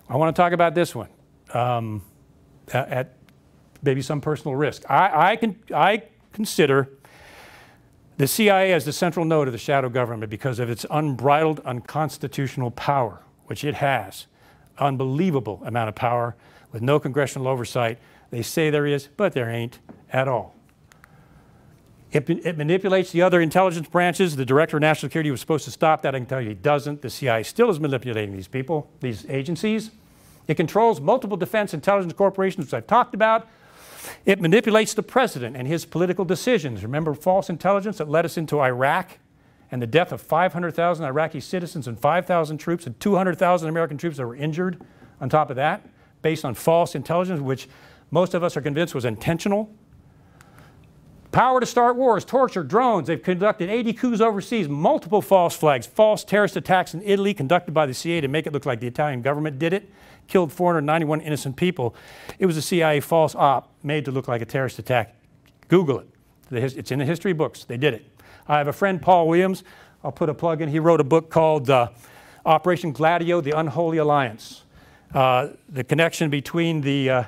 I want to talk about this one at maybe some personal risk. I consider the CIA as the central node of the shadow government because of its unbridled, unconstitutional power, which it has. Unbelievable amount of power with no congressional oversight. They say there is, but there ain't at all. It manipulates the other intelligence branches. The Director of National Security was supposed to stop that. I can tell you he doesn't. The CIA still is manipulating these people, these agencies. It controls multiple defense intelligence corporations, which I've talked about. It manipulates the president and his political decisions. Remember false intelligence that led us into Iraq and the death of 500,000 Iraqi citizens and 5,000 troops and 200,000 American troops that were injured on top of that, based on false intelligence, which most of us are convinced was intentional. Power to start wars, torture, drones. They've conducted 80 coups overseas, multiple false flags, false terrorist attacks in Italy conducted by the CIA to make it look like the Italian government did it. Killed 491 innocent people. It was a CIA false op made to look like a terrorist attack. Google it. It's in the history books. They did it. I have a friend, Paul Williams. I'll put a plug in. He wrote a book called Operation Gladio, The Unholy Alliance. The connection between the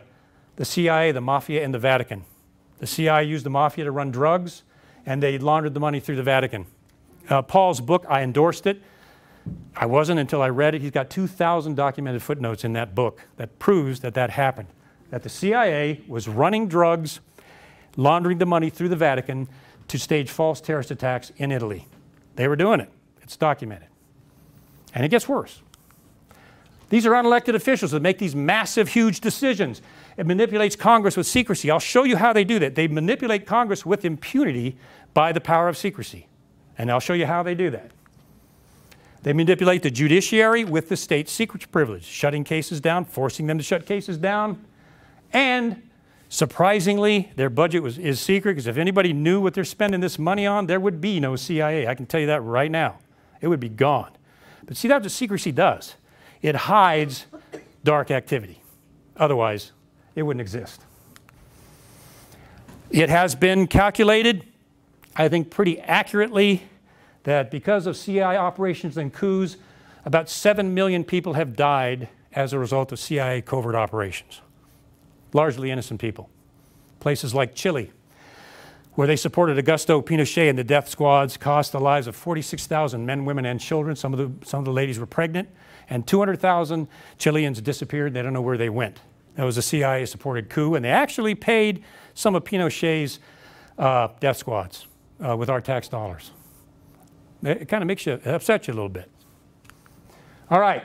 CIA, the Mafia, and the Vatican. The CIA used the Mafia to run drugs, and they laundered the money through the Vatican. Paul's book, I endorsed it. I wasn't until I read it. He's got 2,000 documented footnotes in that book that proves that that happened. That the CIA was running drugs, laundering the money through the Vatican to stage false terrorist attacks in Italy. They were doing it. It's documented. And it gets worse. These are unelected officials that make these massive, huge decisions. It manipulates Congress with secrecy. I'll show you how they do that. They manipulate Congress with impunity by the power of secrecy. And I'll show you how they do that. They manipulate the judiciary with the state secrets privilege, shutting cases down, forcing them to shut cases down. And surprisingly, their budget is secret, because if anybody knew what they're spending this money on, there would be no CIA. I can tell you that right now. It would be gone. But see, that's what secrecy does. It hides dark activity. Otherwise, it wouldn't exist. It has been calculated, I think pretty accurately, that because of CIA operations and coups, about 7 million people have died as a result of CIA covert operations. Largely innocent people. Places like Chile, where they supported Augusto Pinochet and the death squads, cost the lives of 46,000 men, women, and children. Some of the ladies were pregnant. And 200,000 Chileans disappeared. They don't know where they went. That was a CIA-supported coup, and they actually paid some of Pinochet's death squads with our tax dollars. It kind of makes you, it upsets you a little bit. All right.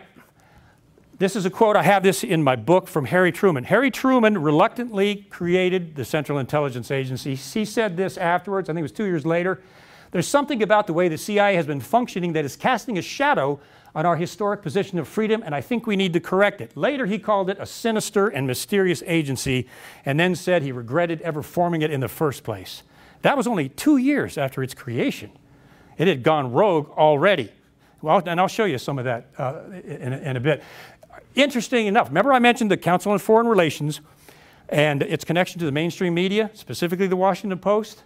This is a quote. I have this in my book from Harry Truman. Harry Truman reluctantly created the Central Intelligence Agency. He said this afterwards, I think it was 2 years later. There's something about the way the CIA has been functioning that is casting a shadow on our historic position of freedom, and I think we need to correct it. Later, he called it a sinister and mysterious agency, and then said he regretted ever forming it in the first place. That was only 2 years after its creation. It had gone rogue already. Well, and I'll show you some of that in a bit. Interesting enough, remember I mentioned the Council on Foreign Relations and its connection to the mainstream media, specifically the Washington Post.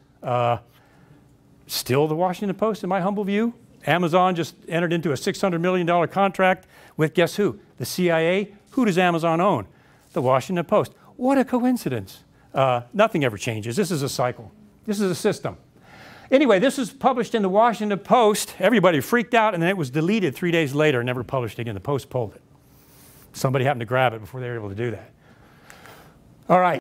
Still the Washington Post, in my humble view. Amazon just entered into a $600 million contract with, guess who? The CIA. Who does Amazon own? The Washington Post. What a coincidence. Nothing ever changes. This is a cycle. This is a system. Anyway, this was published in the Washington Post. Everybody freaked out, and then it was deleted 3 days later and never published again. The Post pulled it. Somebody happened to grab it before they were able to do that. All right.